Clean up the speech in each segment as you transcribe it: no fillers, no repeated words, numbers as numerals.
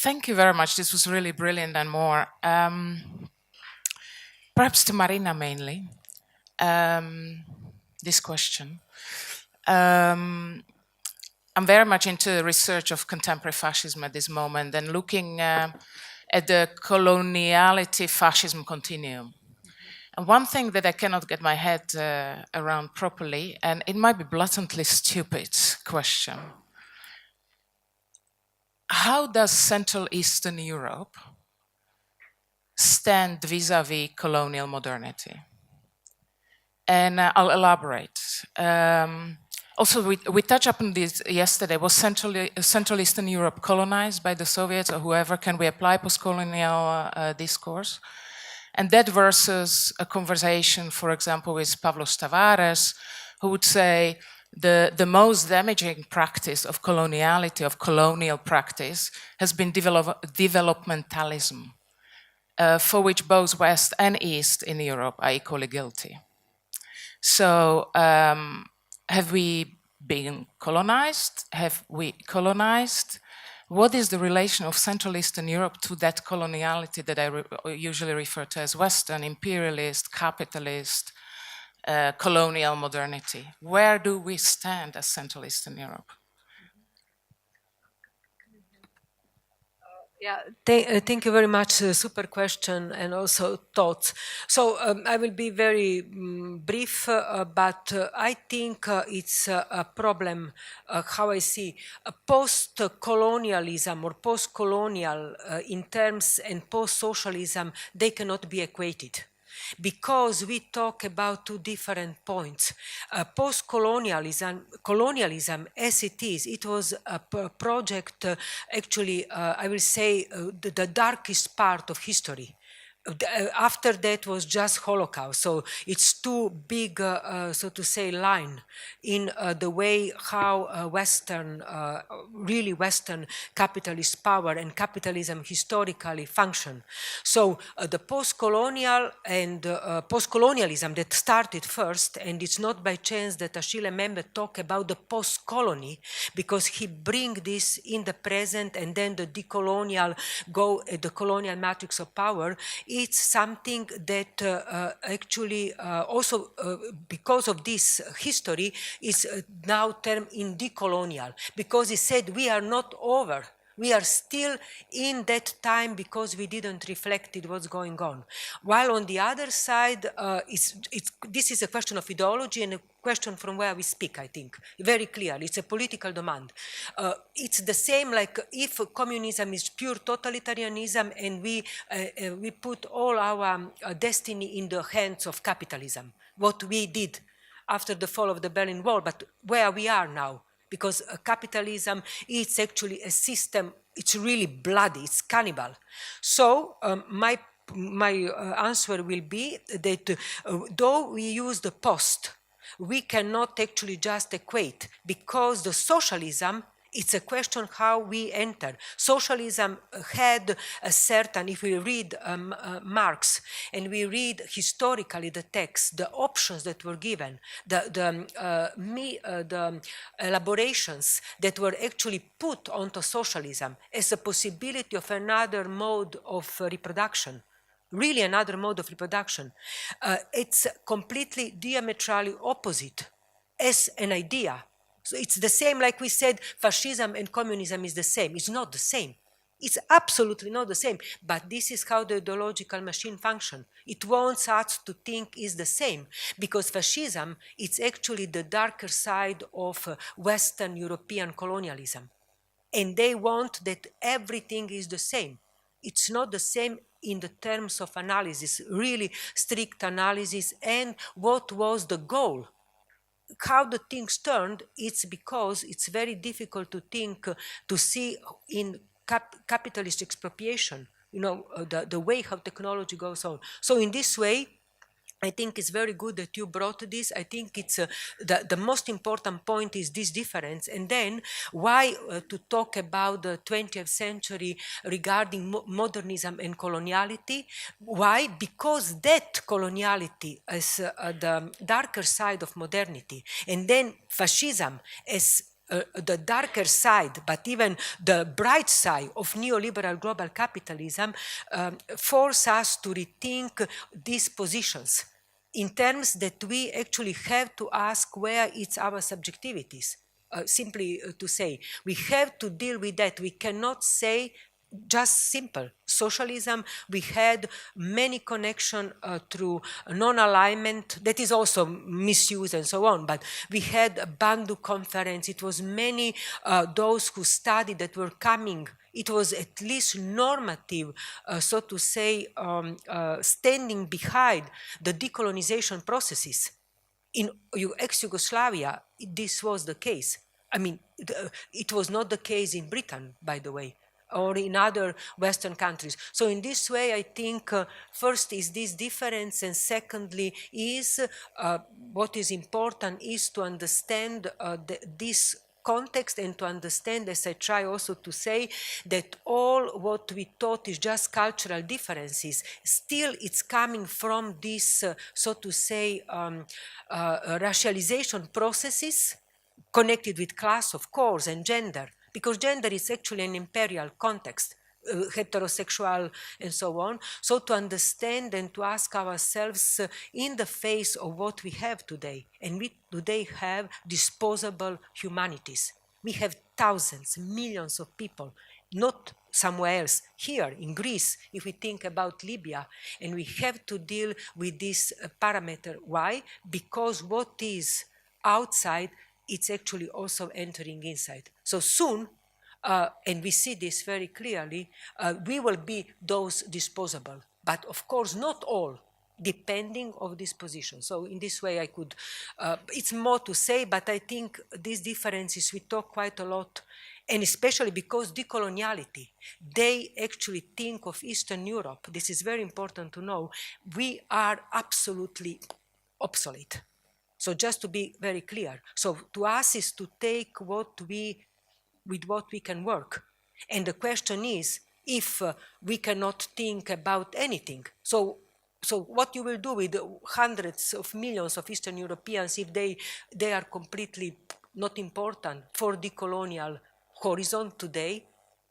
Thank you very much. This was really brilliant and more. Perhaps to Marina mainly, this question. I'm very much into the research of contemporary fascism at this moment and looking at the coloniality fascism continuum. And one thing that I cannot get my head around properly, and it might be blatantly stupid question, how does Central Eastern Europe stand vis-a-vis colonial modernity? And I'll elaborate. Also, we touched upon this yesterday. Was Central Eastern Europe colonized by the Soviets or whoever? Can we apply post-colonial discourse? And that versus a conversation, for example, with Pavlos Tavares, who would say the most damaging practice of coloniality, of colonial practice, has been developmentalism, for which both West and East in Europe are equally guilty. So have we been colonized? Have we colonized? What is the relation of Central Eastern Europe to that coloniality that I usually refer to as Western, imperialist, capitalist, colonial modernity? Where do we stand as Central Eastern Europe? Yeah, thank you very much. Super question and also thoughts. So I will be very brief, but I think it's a problem, how I see post-colonialism or post-colonial in terms and post-socialism, they cannot be equated, because we talk about two different points. Colonialism as it was a project, actually, I will say, the darkest part of history. After that was just Holocaust. So it's too big, so to say, line in the way how Western, really Western capitalist power and capitalism historically function. So the post-colonial and post-colonialism that started first, and it's not by chance that Achille Mbembe talk about the post-colony, because he bring this in the present and then the decolonial go, the colonial matrix of power. It's something that actually also because of this history is now termed in decolonial, because he said we are not over. We are still in that time because we didn't reflect it what's going on. While on the other side, this is a question of ideology and a question from where we speak, I think, very clearly. It's a political demand. It's the same like if communism is pure totalitarianism and we put all our destiny in the hands of capitalism, what we did after the fall of the Berlin Wall, but where we are now. Because capitalism is actually a system, it's really bloody, it's cannibal. So my answer will be that though we use the post, we cannot actually just equate, because the socialism, it's a question how we enter. Socialism had a certain, if we read Marx and we read historically the text, the options that were given, the elaborations that were actually put onto socialism as a possibility of another mode of reproduction, really another mode of reproduction. It's completely diametrically opposite as an idea. So it's the same, like we said, fascism and communism is the same. It's not the same. It's absolutely not the same. But this is how the ideological machine functions. It wants us to think is the same, because fascism is actually the darker side of Western European colonialism. And they want that everything is the same. It's not the same in the terms of analysis, really strict analysis, and what was the goal. How the things turned, it's because it's very difficult to think, to see in capitalist expropriation, the way how technology goes on. So in this way, I think it's very good that you brought this. I think it's the most important point is this difference. And then why to talk about the 20th century regarding modernism and coloniality? Why? Because that coloniality is the darker side of modernity. And then fascism as the darker side, but even the bright side of neoliberal global capitalism force us to rethink these positions in terms that we actually have to ask where it's our subjectivities. Simply to say, we have to deal with that. We cannot say just simple socialism. We had many connection through non-alignment that is also misused and so on, but we had a Bandung conference. It was many those who studied that were coming. It was at least normative, so to say, standing behind the decolonization processes. In ex-Yugoslavia, this was the case. I mean, it was not the case in Britain, by the way, or in other Western countries. So in this way, I think first is this difference, and secondly is what is important is to understand this context and to understand, as I try also to say, that all what we thought is just cultural differences, still it's coming from this, so to say, racialization processes connected with class, of course, and gender, because gender is actually an imperial context, heterosexual and so on. So to understand and to ask ourselves in the face of what we have today, and we today have disposable humanities. We have thousands, millions of people, not somewhere else, here in Greece, if we think about Libya, and we have to deal with this parameter. Why? Because what is outside, it's actually also entering inside. So soon, and we see this very clearly, we will be those disposable. But of course, not all, depending of this position. So in this way, I could, it's more to say, but I think these differences, we talk quite a lot, and especially because decoloniality, they actually think of Eastern Europe. This is very important to know. We are absolutely obsolete. So just to be very clear. So to us is to take with what we can work. And the question is, if we cannot think about anything, so what you will do with hundreds of millions of Eastern Europeans if they are completely not important for the colonial horizon today,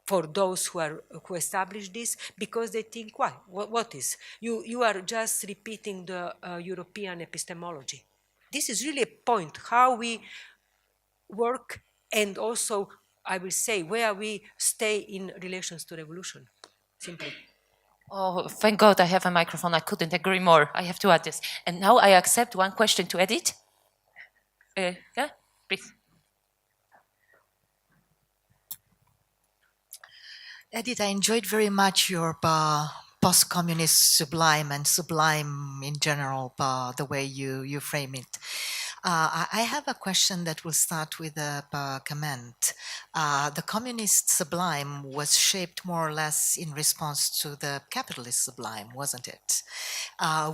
for those who established this, because they think, why? What is? You are just repeating the European epistemology. This is really a point, how we work, and also, I will say, where we stay in relations to revolution, simply. Oh, thank God I have a microphone. I couldn't agree more. I have to add this. And now I accept one question to edit. Yeah, please. Edith, I enjoyed very much your post-communist sublime and sublime in general, the way you frame it. I have a question that will start with a comment. The communist sublime was shaped more or less in response to the capitalist sublime, wasn't it?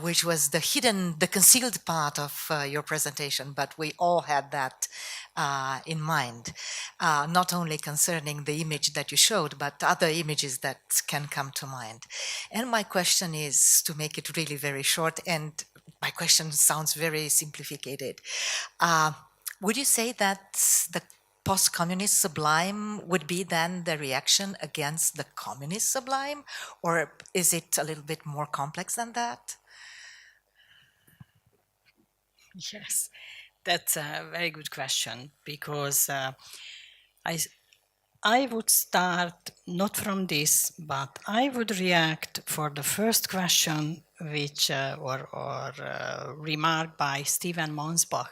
Which was the hidden, the concealed part of your presentation, but we all had that in mind, not only concerning the image that you showed, but other images that can come to mind. And my question is, to make it really very short, and my question sounds very simplified. Would you say that the post-communist sublime would be then the reaction against the communist sublime, or is it a little bit more complex than that? Yes, that's a very good question, because I would start not from this, but I would react for the first question, which or remark by Steven Monsbach,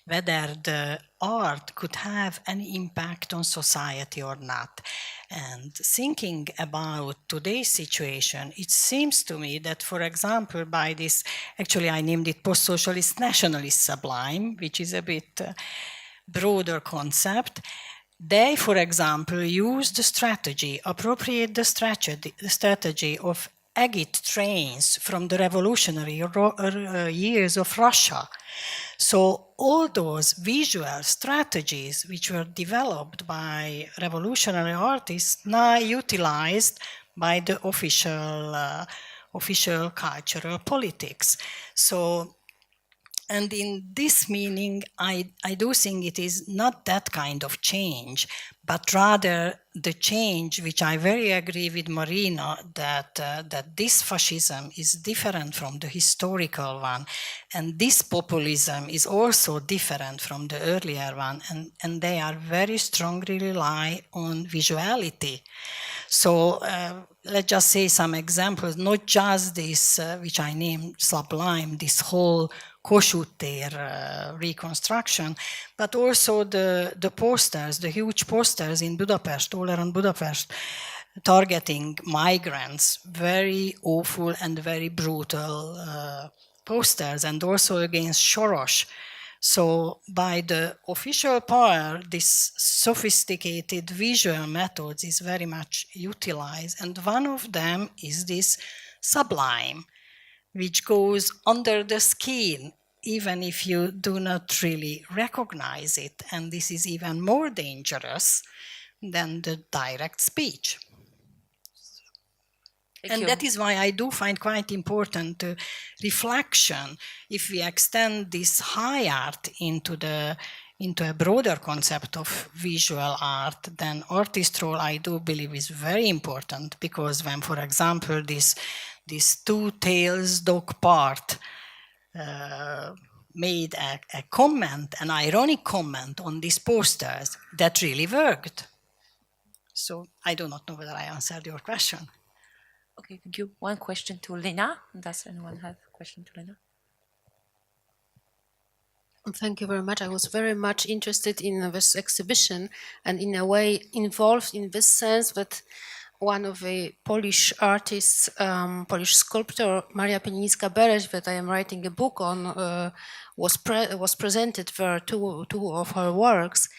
whether the art could have an impact on society or not. And thinking about today's situation, it seems to me that, for example, by this, actually I named it post-socialist nationalist sublime, which is a bit broader concept. They, for example, use the strategy, appropriate the strategy of agit trains from the revolutionary years of Russia. So all those visual strategies which were developed by revolutionary artists now utilized by the official cultural politics. So And in this meaning, I do think it is not that kind of change, but rather the change, which I very agree with Marina, that this fascism is different from the historical one, and this populism is also different from the earlier one, and they are very strongly rely on visuality. So let's just say some examples, not just this, which I named sublime, this whole Kossuth tér reconstruction, but also the posters, the huge posters in Budapest, all around Budapest, targeting migrants, very awful and very brutal posters, and also against Soros. So by the official power, this sophisticated visual methods is very much utilized, and one of them is this sublime, which goes under the skin, even if you do not really recognize it. And this is even more dangerous than the direct speech. And that is why I do find quite important reflection, if we extend this high art into a broader concept of visual art, then artist role, I do believe, is very important, because when, for example, this two tails dog part made a comment, an ironic comment on these posters, that really worked. So I do not know whether I answered your question. Okay, thank you. One question to Lena. Does anyone have a question to Lena? Thank you very much. I was very much interested in this exhibition, and in a way involved in this sense that one of the Polish artists, Polish sculptor, Maria Pienińska-Beresz, that I am writing a book on, was presented there, two of her works.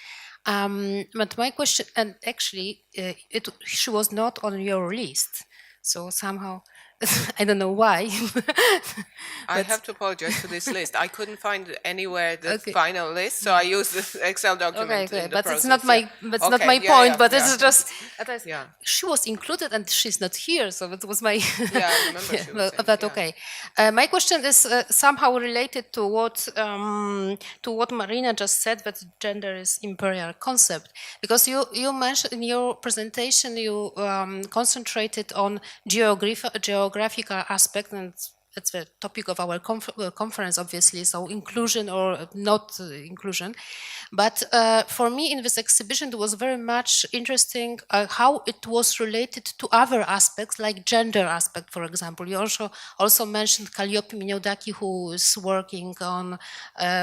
But my question, and actually she was not on your list. So somehow, I don't know why. I have to apologize for this list. I couldn't find anywhere the final list, so I used the Excel document. Okay, in the but process. it's not my not my point. But it's just she was included and she's not here, so that was my. Yeah, I remember she was saying, but okay. My question is somehow related to what Marina just said, that gender is imperial concept, because you mentioned in your presentation you concentrated on geographical aspect, and that's the topic of our conference, obviously, so inclusion or not inclusion. But for me in this exhibition it was very much interesting how it was related to other aspects, like gender aspect, for example. You also mentioned Calliope Miniodaki, who is working on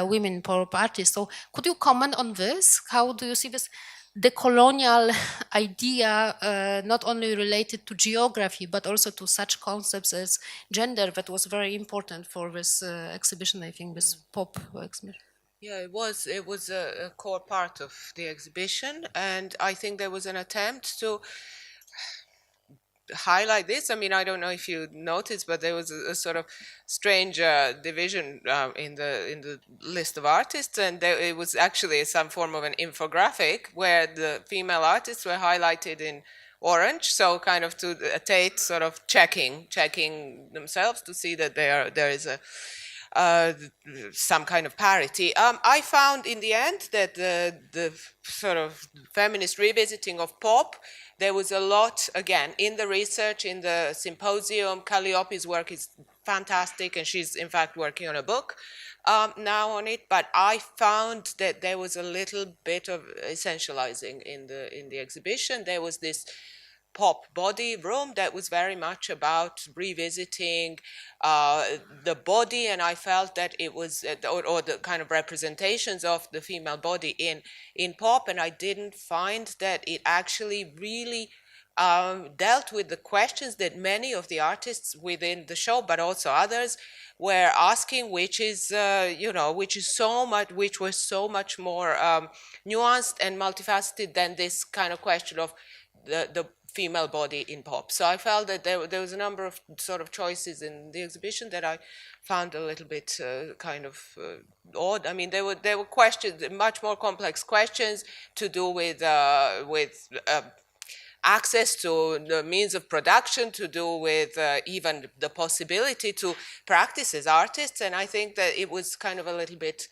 women pop artists. So could you comment on this? How do you see this? The colonial idea, not only related to geography, but also to such concepts as gender, that was very important for this exhibition, I think, this pop exhibition. Yeah, it was a core part of the exhibition, and I think there was an attempt to highlight this. I mean, I don't know if you noticed, but there was a sort of strange division in the list of artists, and it was actually some form of an infographic where the female artists were highlighted in orange, so kind of to Tate sort of checking themselves to see that there is some kind of parity. I found in the end that the sort of feminist revisiting of pop, there was a lot, again, in the research, in the symposium. Calliope's work is fantastic, and she's in fact working on a book now on it. But I found that there was a little bit of essentializing in the exhibition. There was this pop body room that was very much about revisiting the body, and I felt that it was or the kind of representations of the female body in pop, and I didn't find that it actually really dealt with the questions that many of the artists within the show, but also others, were asking, which was so much more nuanced and multifaceted than this kind of question of the female body in pop. So I felt that there was a number of sort of choices in the exhibition that I found a little bit kind of odd. I mean, there were questions, much more complex questions to do with access to the means of production, to do with even the possibility to practice as artists. And I think that it was kind of a little bit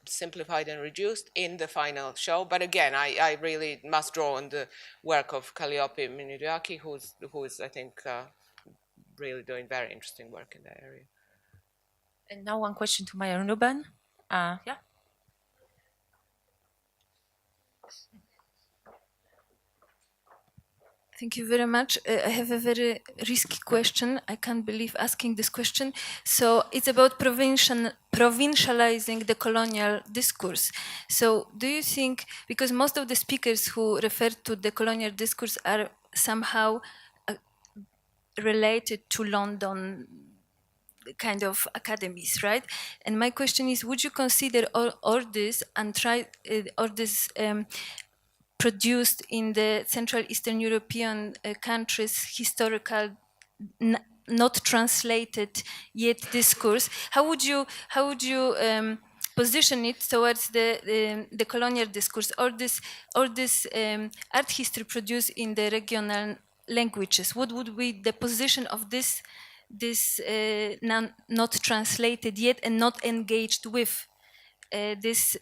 simplified and reduced in the final show. But again, I really must draw on the work of Calliope Miniduaki, who's I think, really doing very interesting work in that area. And now one question to Maya Ruben. Yeah. Thank you very much. I have a very risky question. I can't believe asking this question. So it's about provincializing the colonial discourse. So do you think, because most of the speakers who refer to the colonial discourse are somehow related to London kind of academies, right? And my question is, would you consider all this and try all this produced in the Central Eastern European countries, historical, not translated yet discourse? How would you position it towards the colonial discourse, or this art history produced in the regional languages? What would be the position of this not translated yet and not engaged with this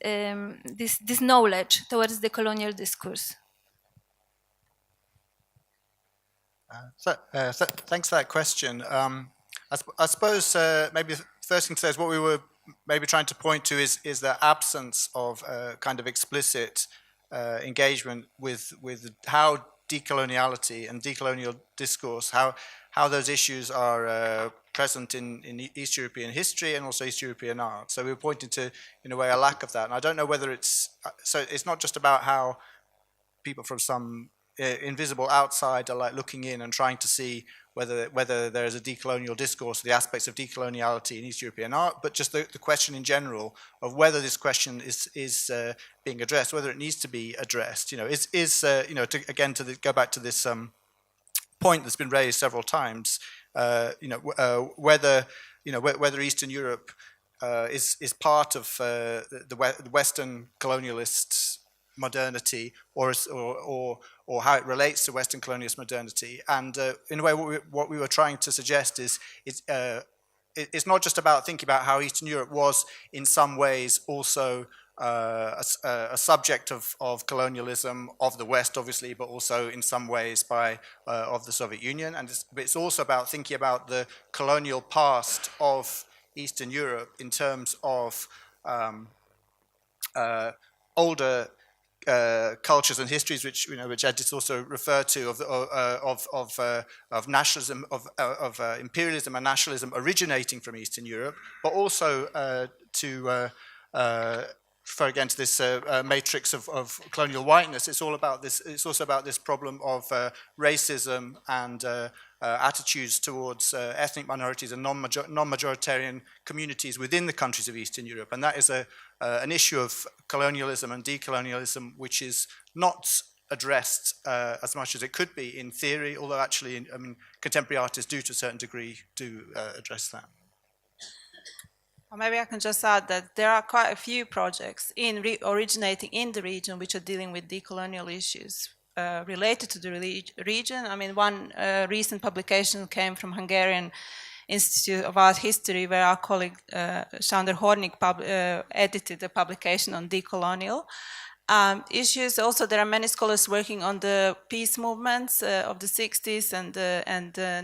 knowledge towards the colonial discourse? Thanks for that question. I suppose maybe the first thing to say is what we were maybe trying to point to is the absence of kind of explicit engagement with how decoloniality and decolonial discourse, how those issues are present in East European history and also East European art. So we were pointing to, in a way, a lack of that. And I don't know whether it's not just about how people from some invisible outside are like looking in and trying to see whether there is a decolonial discourse, the aspects of decoloniality in East European art, but just the question in general of whether this question is being addressed, whether it needs to be addressed. You know, go back to this point that's been raised several times. Whether Eastern Europe is part of the Western colonialist modernity, or how it relates to Western colonialist modernity. And in a way, what we were trying to suggest is it's not just about thinking about how Eastern Europe was in some ways also a subject of colonialism of the West, obviously, but also in some ways of the Soviet Union. And it's also about thinking about the colonial past of Eastern Europe in terms of older cultures and histories, which Edith also referred to, of nationalism, of imperialism and nationalism originating from Eastern Europe, but also to refer again to this matrix of colonial whiteness. It's all about this. It's also about this problem of racism and attitudes towards ethnic minorities and non-majoritarian communities within the countries of Eastern Europe, and that is an issue of colonialism and decolonialism, which is not addressed as much as it could be in theory, although actually, contemporary artists do, to a certain degree, address that. Or maybe I can just add that there are quite a few projects originating in the region which are dealing with decolonial issues related to the region. I mean, one recent publication came from Hungarian Institute of Art History, where our colleague Sándor Hornig edited a publication on decolonial issues. Also, there are many scholars working on the peace movements of the 60s and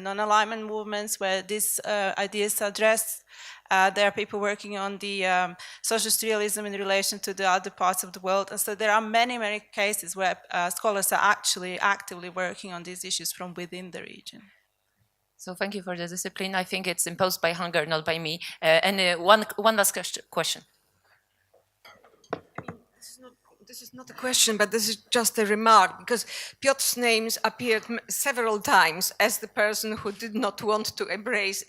non-alignment movements, where these ideas are addressed. There are people working on the socialist realism in relation to the other parts of the world. And so there are many, many cases where scholars are actually actively working on these issues from within the region. So thank you for the discipline. I think it's imposed by hunger, not by me. And one last question. This is not a question, but this is just a remark, because Piotr's names appeared several times as the person who did not want to embrace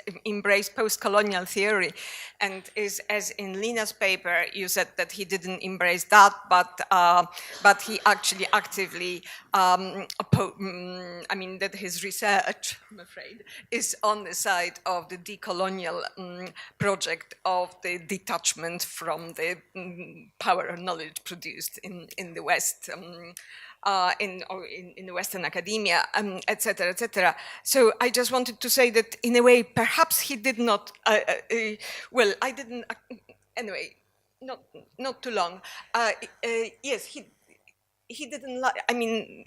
post-colonial theory. And as in Lina's paper, you said that he didn't embrace that, but he actually actively, that his research, I'm afraid, is on the side of the decolonial project of the detachment from the power of knowledge produced in the West. in the Western academia, etc., etc. So I just wanted to say that in a way, perhaps he did not. Well, I didn't. Anyway, not too long. Yes, he didn't like. I mean,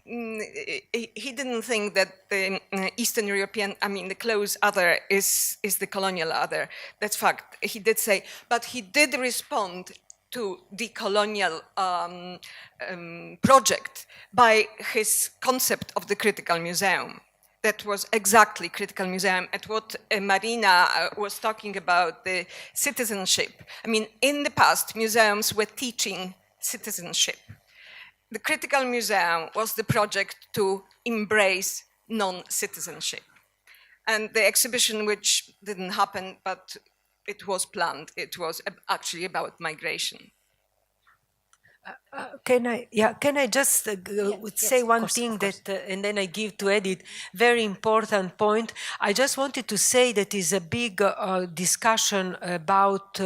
he didn't think that the Eastern European, I mean, the close other is the colonial other. That's fact. He did say, but he did respond to the colonial project by his concept of the critical museum. That was exactly critical museum at what Marina was talking about, the citizenship. I mean, in the past, museums were teaching citizenship. The critical museum was the project to embrace non-citizenship. And the exhibition, which didn't happen, but it was planned, it was actually about migration. Can I just say one thing that, and then I give to Edith, very important point. I just wanted to say that is a big discussion about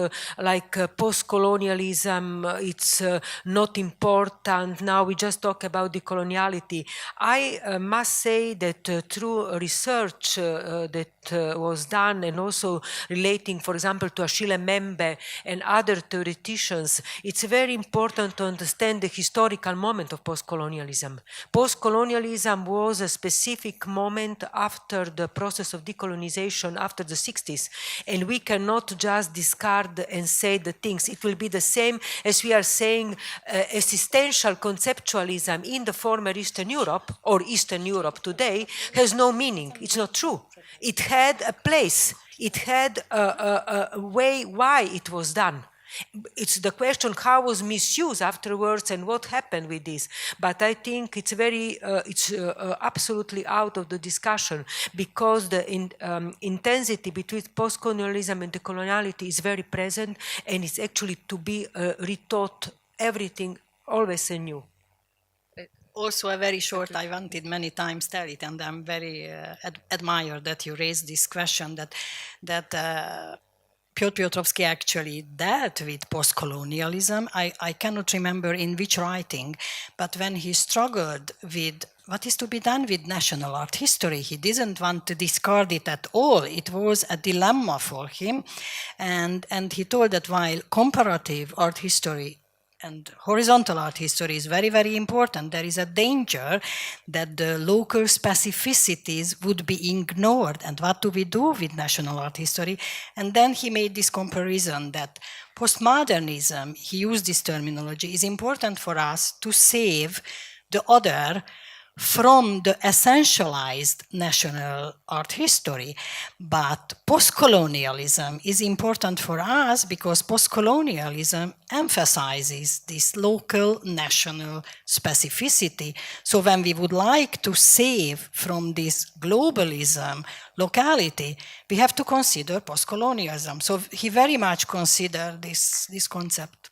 post-colonialism. It's not important. Now we just talk about decoloniality. I must say that through research that was done, and also relating, for example, to Achille Mbembe and other theoreticians, it's very important to understand the historical moment of post-colonialism. Post-colonialism was a specific moment after the process of decolonization after the 60s, and we cannot just discard and say the things. It will be the same as we are saying existential conceptualism in the former Eastern Europe or Eastern Europe today has no meaning. It's not true. It had a place. It had a way why it was done. It's the question how was misused afterwards and what happened with this. But I think it's absolutely out of the discussion, because the intensity between post-colonialism and decoloniality is very present, and it's actually to be retaught everything always anew. Also a very short, I wanted many times tell it, and I'm very admire that you raised this question that Piotr Piotrowski actually dealt with post-colonialism. I cannot remember in which writing, but when he struggled with what is to be done with national art history, he didn't want to discard it at all. It was a dilemma for him. And he told that while comparative art history and horizontal art history is very, very important, there is a danger that the local specificities would be ignored. And what do we do with national art history? And then he made this comparison that postmodernism, he used this terminology, is important for us to save the other from the essentialized national art history. But post-colonialism is important for us because post-colonialism emphasizes this local national specificity. So when we would like to save from this globalism locality, we have to consider post-colonialism. So he very much considered this concept.